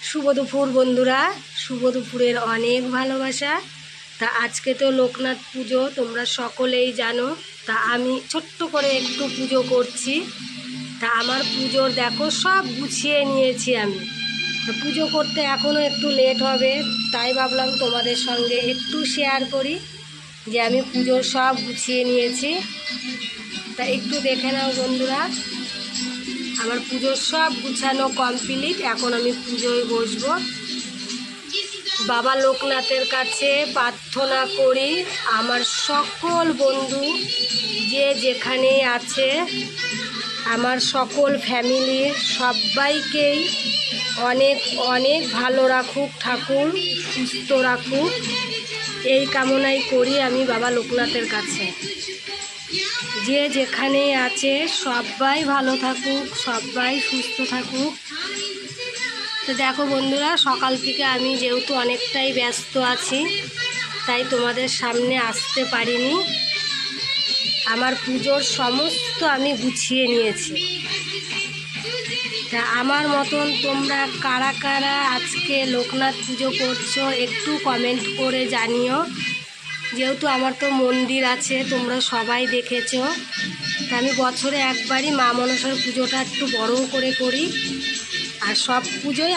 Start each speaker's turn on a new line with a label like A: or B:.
A: শুভ দুপুর বন্ধুরা, শুভ দুপুরের অনেক ভালোবাসা। তা আজকে তো লোকনাথ পুজো, তোমরা সকলেই জানো। তা আমি ছোট্ট করে একটু পুজো করছি। তা আমার পুজোর দেখো সব গুছিয়ে নিয়েছি আমি। পুজো করতে এখনও একটু লেট হবে, তাই ভাবলাম তোমাদের সঙ্গে একটু শেয়ার করি যে আমি পুজোর সব গুছিয়ে নিয়েছি। তা একটু দেখে নাও বন্ধুরা, আমার পুজোর সব গুছানো কমপ্লিট। এখন আমি পুজোয় বসবো। বাবা লোকনাথের কাছে প্রার্থনা করি আমার সকল বন্ধু যে যেখানে আছে, আমার সকল ফ্যামিলির সবাইকেই অনেক অনেক ভালো রাখুক ঠাকুর, সুস্থ রাখুক, এই কামনাই করি আমি বাবা লোকনাথের কাছে। যে যেখানে আছে সবাই ভালো থাকুক, সবাই সুস্থ থাকুক। তো দেখো বন্ধুরা, সকাল থেকে আমি যেহেতু অনেকটাই ব্যস্ত আছি, তাই তোমাদের সামনে আসতে পারিনি। আমার পুজোর সমস্ত আমি গুছিয়ে নিয়েছি। তা আমার মতন তোমরা কারা কারা আজকে লোকনাথ পুজো করছো একটু কমেন্ট করে জানিও। যেহেতু আমার তো মন্দির আছে, তোমরা সবাই দেখেছো। তা আমি বছরে একবারই মা মনসার পুজোটা একটু বড় করে করি, আর সব পুজোই